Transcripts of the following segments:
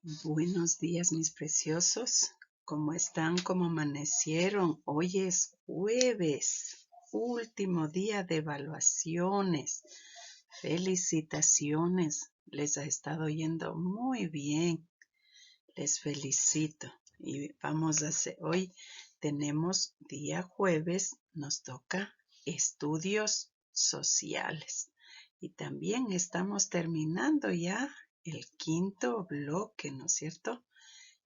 Buenos días, mis preciosos. ¿Cómo están? ¿Cómo amanecieron? Hoy es jueves, último día de evaluaciones. Felicitaciones. Les ha estado yendo muy bien. Les felicito. Y vamos a hacer, hoy tenemos día jueves, nos toca estudios sociales. Y también estamos terminando ya el quinto bloque, ¿no es cierto?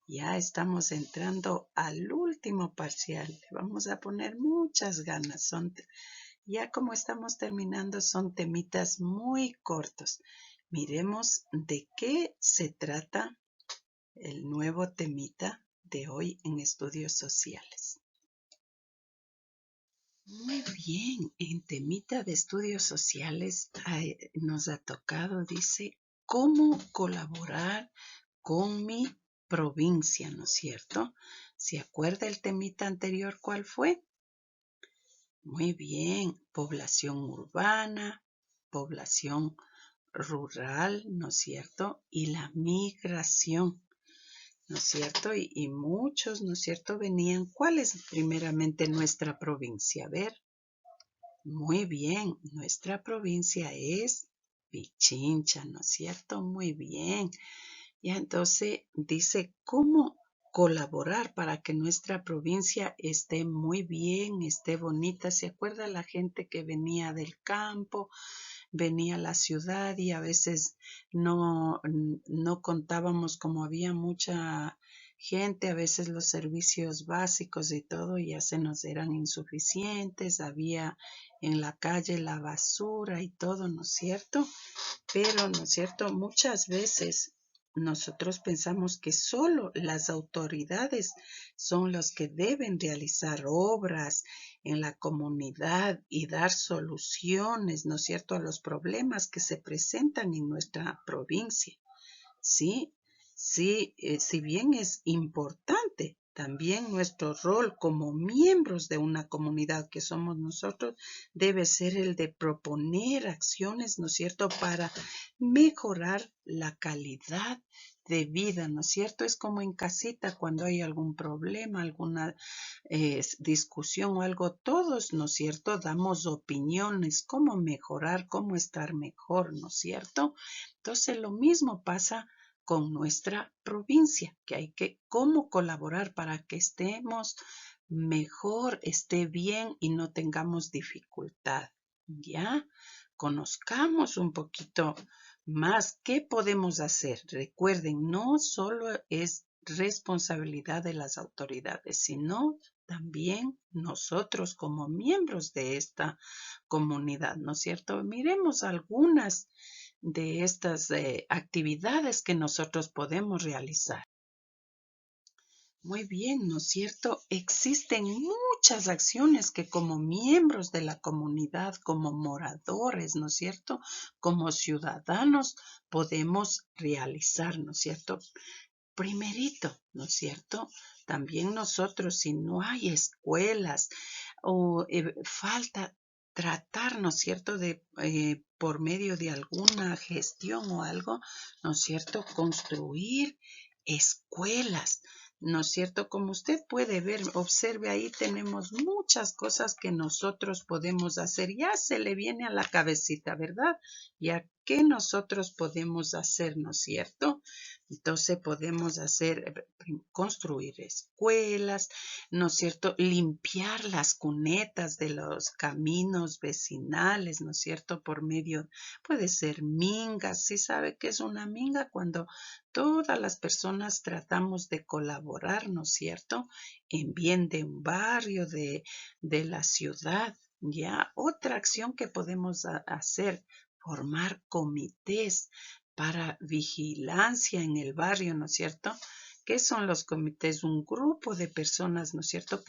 Ya estamos entrando al último parcial. Le vamos a poner muchas ganas. Ya como estamos terminando, son temitas muy cortos. Miremos de qué se trata el nuevo temita de hoy en estudios sociales. Muy bien, en temita de estudios sociales nos ha tocado, dice, cómo colaborar con mi provincia, ¿no es cierto? ¿Se acuerda el temita anterior cuál fue? Muy bien, población urbana, población rural, ¿no es cierto? Y la migración. ¿No es cierto? Y muchos, ¿no es cierto?, venían. ¿Cuál es primeramente nuestra provincia? A ver, muy bien, nuestra provincia es Pichincha, ¿no es cierto? Muy bien. Ya entonces dice, ¿cómo colaborar para que nuestra provincia esté muy bien, esté bonita? ¿Se acuerda la gente que venía del campo? Venía a la ciudad y a veces no contábamos, como había mucha gente, a veces los servicios básicos y todo ya se nos eran insuficientes, había en la calle la basura y todo, ¿no es cierto? Pero, ¿no es cierto? Muchas veces nosotros pensamos que solo las autoridades son los que deben realizar obras en la comunidad y dar soluciones, ¿no es cierto?, a los problemas que se presentan en nuestra provincia. Sí, sí, si bien es importante, también nuestro rol como miembros de una comunidad que somos nosotros debe ser el de proponer acciones, ¿no es cierto?, para mejorar la calidad de vida, ¿no es cierto? Es como en casita cuando hay algún problema, alguna discusión o algo, todos, ¿no es cierto?, damos opiniones, cómo mejorar, cómo estar mejor, ¿no es cierto? Entonces lo mismo pasa con nuestra provincia, que hay que cómo colaborar para que estemos mejor, esté bien y no tengamos dificultad. ¿Ya? Conozcamos un poquito más qué podemos hacer. Recuerden, no solo es responsabilidad de las autoridades, sino también nosotros como miembros de esta comunidad, ¿no es cierto? Miremos algunas de estas actividades que nosotros podemos realizar. Muy bien, ¿no es cierto? Existen muchas acciones que como miembros de la comunidad, como moradores, ¿no es cierto?, como ciudadanos podemos realizar, ¿no es cierto? Primerito, ¿no es cierto? También nosotros, si no hay escuelas o falta tratar, ¿no es cierto?, de por medio de alguna gestión o algo, ¿no es cierto?, construir escuelas, ¿no es cierto? Como usted puede ver, observe ahí, tenemos muchas cosas que nosotros podemos hacer. Ya se le viene a la cabecita, ¿verdad? Ya qué nosotros podemos hacer, ¿no es cierto? Entonces podemos hacer, construir escuelas, ¿no es cierto? Limpiar las cunetas de los caminos vecinales, ¿no es cierto? Por medio, puede ser mingas. ¿Sí sabe qué es una minga? Cuando todas las personas tratamos de colaborar, ¿no es cierto?, en bien de un barrio, de la ciudad. Ya, otra acción que podemos hacer, formar comités para vigilancia en el barrio, ¿no es cierto? ¿Qué son los comités? Un grupo de personas, ¿no es cierto?,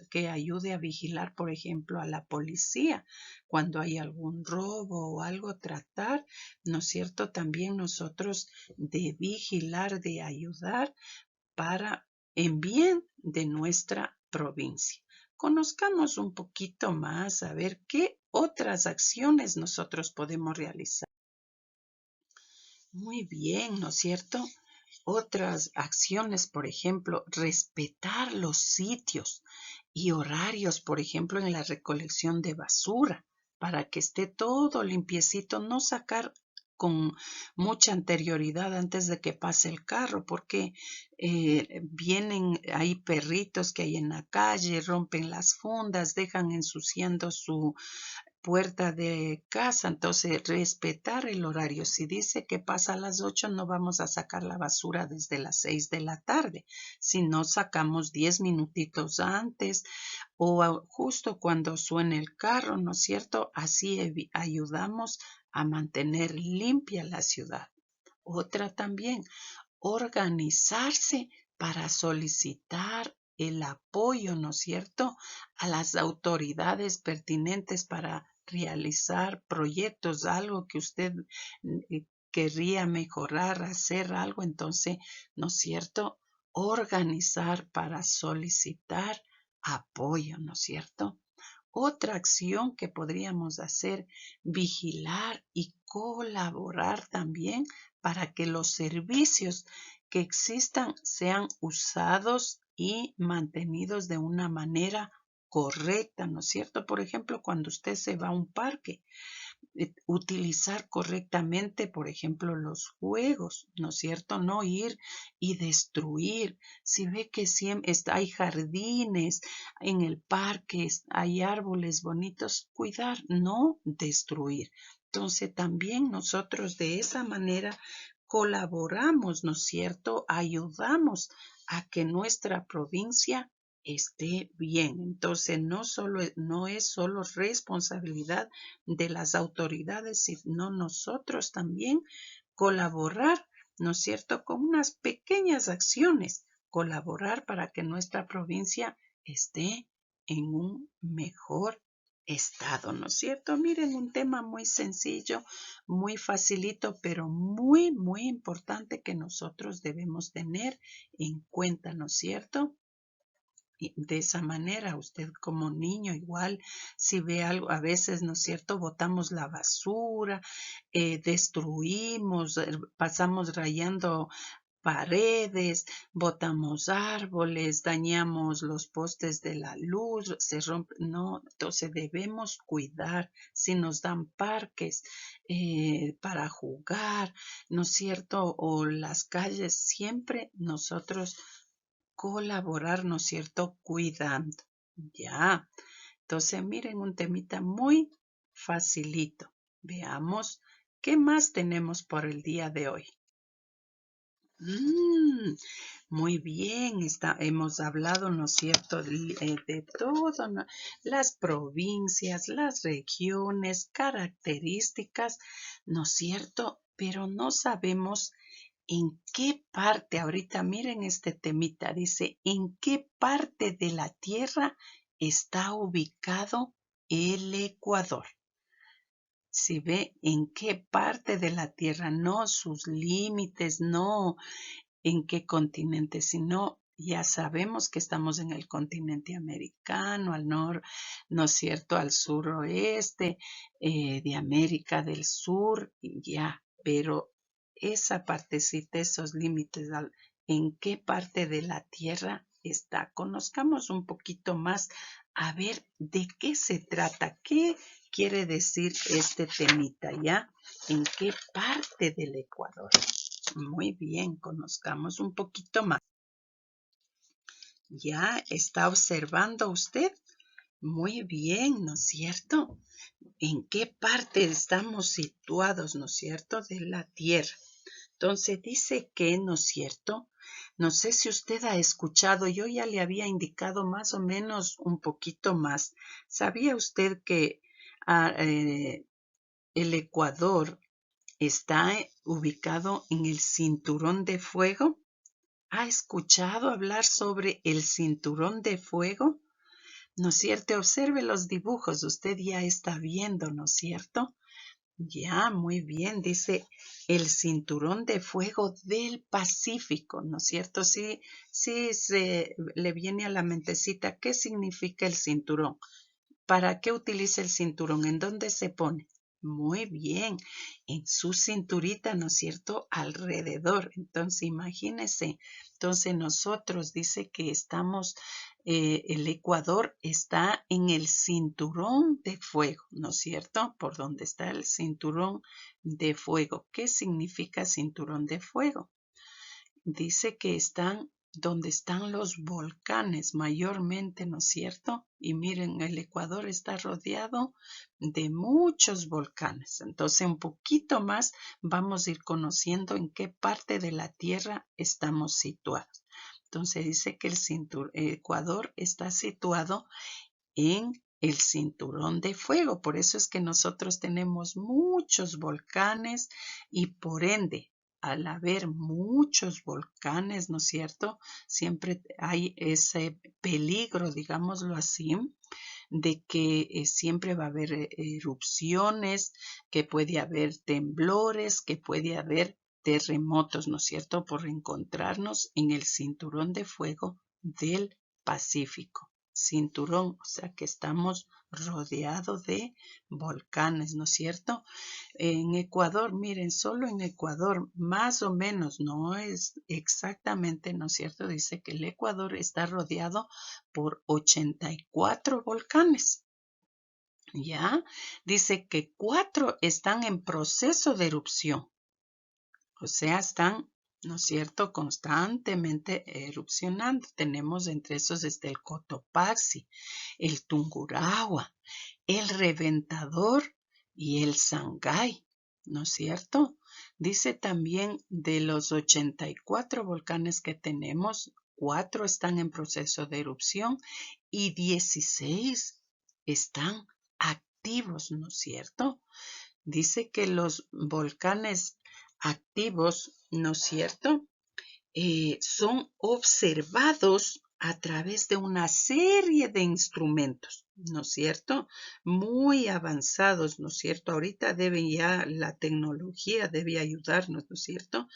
que ayude a vigilar, por ejemplo, a la policía cuando hay algún robo o algo, tratar, ¿no es cierto?, también nosotros de vigilar, de ayudar para en bien de nuestra provincia. Conozcamos un poquito más, a ver qué otras acciones nosotros podemos realizar. Muy bien, ¿no es cierto? Otras acciones, por ejemplo, respetar los sitios y horarios, por ejemplo, en la recolección de basura, para que esté todo limpiecito, no sacar con mucha anterioridad antes de que pase el carro, porque vienen, hay perritos que hay en la calle, rompen las fundas, dejan ensuciando su puerta de casa. Entonces, respetar el horario. Si dice que pasa a las 8, no vamos a sacar la basura desde las 6 de la tarde. Si no, sacamos 10 minutitos antes o justo cuando suene el carro, ¿no es cierto? Así ayudamos a mantener limpia la ciudad. Otra también, organizarse para solicitar el apoyo, ¿no es cierto?, a las autoridades pertinentes para realizar proyectos, algo que usted querría mejorar, hacer algo, entonces, ¿no es cierto?, organizar para solicitar apoyo, ¿no es cierto? Otra acción que podríamos hacer, vigilar y colaborar también para que los servicios que existan sean usados y mantenidos de una manera correcta, ¿no es cierto? Por ejemplo, cuando usted se va a un parque, utilizar correctamente, por ejemplo, los juegos, ¿no es cierto? No ir y destruir. Si ve que siempre hay jardines en el parque, hay árboles bonitos, cuidar, no destruir. Entonces también nosotros de esa manera colaboramos, ¿no es cierto? Ayudamos a que nuestra provincia esté bien. Entonces no es solo responsabilidad de las autoridades, sino nosotros también colaborar, ¿no es cierto?, con unas pequeñas acciones, colaborar para que nuestra provincia esté en un mejor estado, ¿no es cierto? Miren, un tema muy sencillo, muy facilito, pero muy, muy importante que nosotros debemos tener en cuenta, ¿no es cierto? Y de esa manera, usted como niño igual, si ve algo, a veces, ¿no es cierto?, botamos la basura, destruimos, pasamos rayando paredes, botamos árboles, dañamos los postes de la luz, se rompe, no, entonces debemos cuidar. Si nos dan parques para jugar, ¿no es cierto?, o las calles, siempre nosotros colaborar, ¿no es cierto?, cuidando. Ya. Entonces, miren un temita muy facilito. Veamos qué más tenemos por el día de hoy. Muy bien, hemos hablado, ¿no es cierto?, de todo, ¿no? Las provincias, las regiones, características, ¿no es cierto? Pero no sabemos en qué parte, ahorita miren este temita, dice, ¿en qué parte de la Tierra está ubicado el Ecuador? Si ve en qué parte de la Tierra, no sus límites, no en qué continente, sino ya sabemos que estamos en el continente americano, al norte, ¿no es cierto?, al suroeste de América del Sur, ya, pero esa partecita, esos límites, ¿en qué parte de la Tierra está? Conozcamos un poquito más, a ver de qué se trata, qué quiere decir este temita, ¿ya? ¿En qué parte del Ecuador? Muy bien, conozcamos un poquito más. ¿Ya está observando usted? Muy bien, ¿no es cierto? ¿En qué parte estamos situados, no es cierto?, de la Tierra. Entonces dice que, ¿no es cierto? No sé si usted ha escuchado, yo ya le había indicado más o menos un poquito más. ¿Sabía usted que el Ecuador está ubicado en el cinturón de fuego? ¿Ha escuchado hablar sobre el cinturón de fuego? ¿No es cierto? Observe los dibujos, usted ya está viendo, ¿no es cierto? Ya, muy bien, dice el cinturón de fuego del Pacífico, ¿no es cierto? Sí, sí, se le viene a la mentecita, ¿qué significa el cinturón? ¿Para qué utiliza el cinturón? ¿En dónde se pone? Muy bien, en su cinturita, ¿no es cierto? Alrededor. Entonces, imagínense. Entonces, nosotros dice que estamos, el Ecuador está en el cinturón de fuego, ¿no es cierto? Por donde está el cinturón de fuego. ¿Qué significa cinturón de fuego? Dice que están donde están los volcanes mayormente, ¿no es cierto? Y miren, el Ecuador está rodeado de muchos volcanes. Entonces, un poquito más vamos a ir conociendo en qué parte de la Tierra estamos situados. Entonces, dice que el Ecuador está situado en el cinturón de fuego. Por eso es que nosotros tenemos muchos volcanes y por ende, al haber muchos volcanes, ¿no es cierto? Siempre hay ese peligro, digámoslo así, de que siempre va a haber erupciones, que puede haber temblores, que puede haber terremotos, ¿no es cierto? Por encontrarnos en el cinturón de fuego del Pacífico. Cinturón, o sea que estamos rodeados de volcanes, ¿no es cierto? En Ecuador, miren, solo en Ecuador, más o menos, no es exactamente, ¿no es cierto? Dice que el Ecuador está rodeado por 84 volcanes. ¿Ya? Dice que 4 están en proceso de erupción. O sea, están, ¿no es cierto?, constantemente erupcionando. Tenemos entre esos el Cotopaxi, el Tungurahua, el Reventador y el Sangay, ¿no es cierto? Dice también de los 84 volcanes que tenemos, 4 están en proceso de erupción y 16 están activos, ¿no es cierto? Dice que los volcanes activos, ¿no es cierto? Son observados a través de una serie de instrumentos, ¿no es cierto? Muy avanzados, ¿no es cierto? Ahorita debe ya la tecnología debe ayudarnos, ¿no es cierto?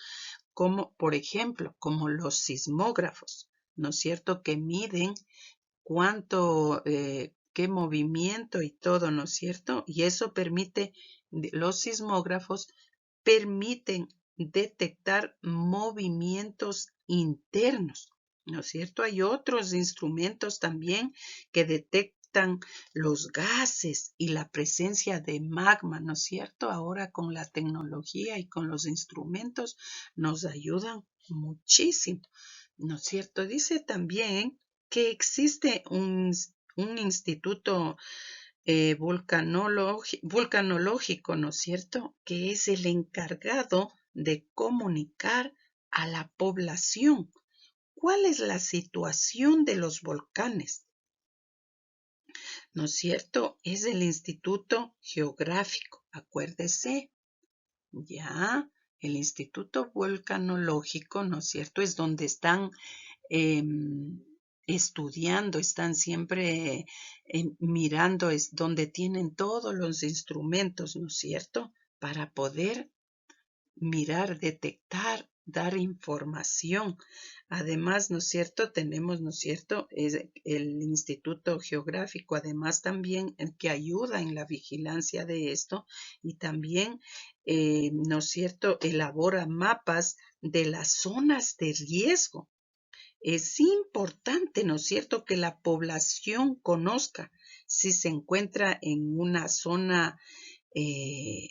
Como, por ejemplo, como los sismógrafos, ¿no es cierto? Que miden cuánto, qué movimiento y todo, ¿no es cierto? Y eso permite, los sismógrafos permiten detectar movimientos internos, ¿no es cierto? Hay otros instrumentos también que detectan los gases y la presencia de magma, ¿no es cierto? Ahora con la tecnología y con los instrumentos nos ayudan muchísimo, ¿no es cierto? Dice también que existe un instituto vulcanológico, ¿no es cierto?, que es el encargado de comunicar a la población cuál es la situación de los volcanes, ¿no es cierto? Es el Instituto Geográfico, acuérdese, ya, el Instituto Vulcanológico, ¿no es cierto?, es donde están eh, estudiando, están siempre mirando, es donde tienen todos los instrumentos, ¿no es cierto?, para poder mirar, detectar, dar información. Además, ¿no es cierto? Tenemos, ¿no es cierto? Es el Instituto Geográfico, además también el que ayuda en la vigilancia de esto y también, ¿no es cierto? Elabora mapas de las zonas de riesgo. Es importante, ¿no es cierto?, que la población conozca si se encuentra en una zona eh,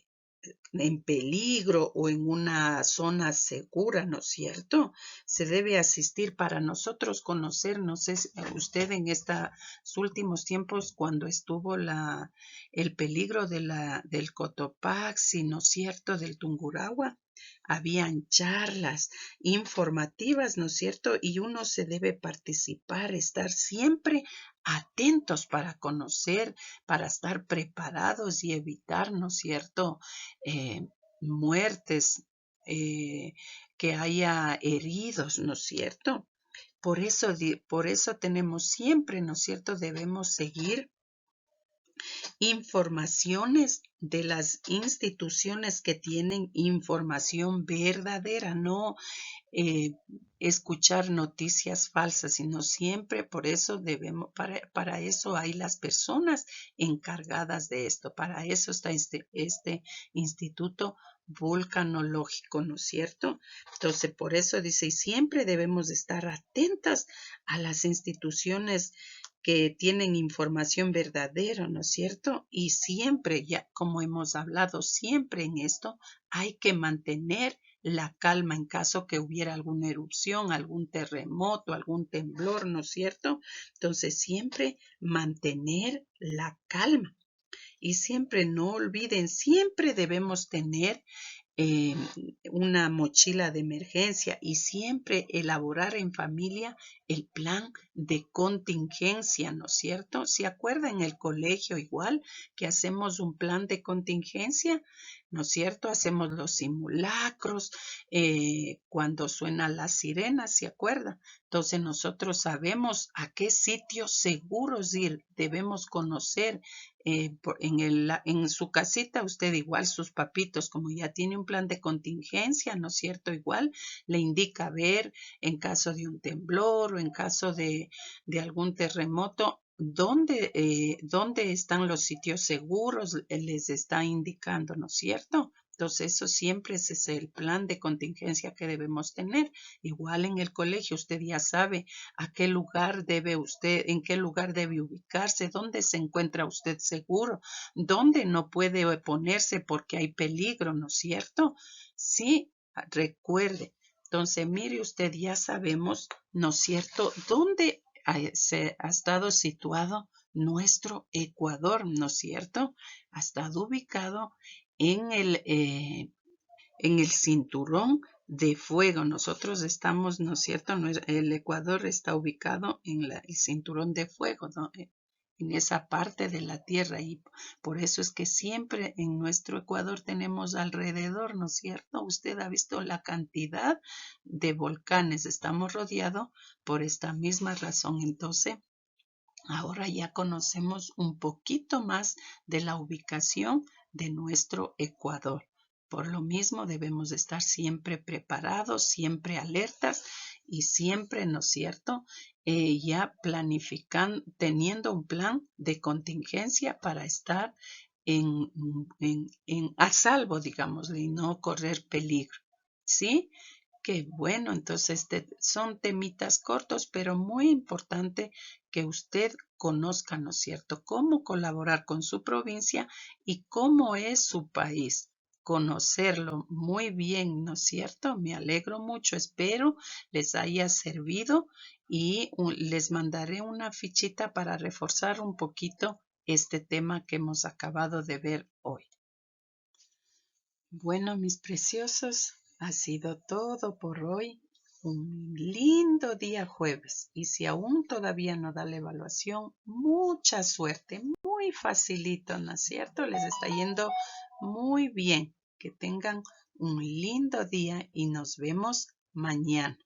en peligro o en una zona segura, ¿no es cierto? Se debe asistir para nosotros conocer, no sé si usted en estos últimos tiempos cuando estuvo el peligro del Cotopaxi, ¿no es cierto?, del Tungurahua, habían charlas informativas, ¿no es cierto? Y uno se debe participar, estar siempre atentos para conocer, para estar preparados y evitar, ¿no es cierto?, eh, muertes, eh, que haya heridos, ¿no es cierto? Por eso tenemos siempre, ¿no es cierto? Debemos seguir informaciones de las instituciones que tienen información verdadera, no escuchar noticias falsas, sino siempre por eso para eso hay las personas encargadas de esto, para eso está este instituto vulcanológico, ¿no es cierto? Entonces, por eso dice, y siempre debemos estar atentas a las instituciones que tienen información verdadera, ¿no es cierto? Y siempre, ya como hemos hablado, siempre en esto hay que mantener la calma en caso que hubiera alguna erupción, algún terremoto, algún temblor, ¿no es cierto? Entonces, siempre mantener la calma. Y siempre no olviden, siempre debemos tener eh, una mochila de emergencia y siempre elaborar en familia el plan de contingencia, ¿no es cierto? ¿Se acuerdan en el colegio igual que hacemos un plan de contingencia? ¿No es cierto? Hacemos los simulacros cuando suena la sirena, ¿se acuerdan? Entonces nosotros sabemos a qué sitios seguros ir, debemos conocer en su casita, usted igual sus papitos, como ya tiene un plan de contingencia, ¿no es cierto? Igual le indica ver en caso de un temblor o en caso de algún terremoto, dónde están los sitios seguros, les está indicando, ¿no es cierto? Entonces, eso siempre es el plan de contingencia que debemos tener. Igual en el colegio, usted ya sabe a qué lugar debe usted, en qué lugar debe ubicarse, dónde se encuentra usted seguro, dónde no puede ponerse porque hay peligro, ¿no es cierto? Sí, recuerde. Entonces, mire usted, ya sabemos, ¿no es cierto?, dónde se ha estado situado nuestro Ecuador, ¿no es cierto? Ha estado ubicado en el cinturón de fuego. Nosotros estamos, ¿no es cierto? El Ecuador está ubicado en el cinturón de fuego, ¿no? En esa parte de la Tierra, y por eso es que siempre en nuestro Ecuador tenemos alrededor, ¿no es cierto? Usted ha visto la cantidad de volcanes, estamos rodeados por esta misma razón. Entonces, ahora ya conocemos un poquito más de la ubicación de nuestro Ecuador. Por lo mismo debemos estar siempre preparados, siempre alertas y siempre, ¿no es cierto?, ya planificando, teniendo un plan de contingencia para estar a salvo, digamos, y no correr peligro. ¿Sí? Qué bueno, entonces son temitas cortos, pero muy importante que usted conozca, ¿no es cierto?, cómo colaborar con su provincia y cómo es su país. Conocerlo muy bien, ¿no es cierto? Me alegro mucho, espero les haya servido y les mandaré una fichita para reforzar un poquito este tema que hemos acabado de ver hoy. Bueno, mis preciosos, ha sido todo por hoy. Un lindo día jueves. Y si aún todavía no da la evaluación, mucha suerte, muy facilito, ¿no es cierto? Les está yendo muy bien. Que tengan un lindo día y nos vemos mañana.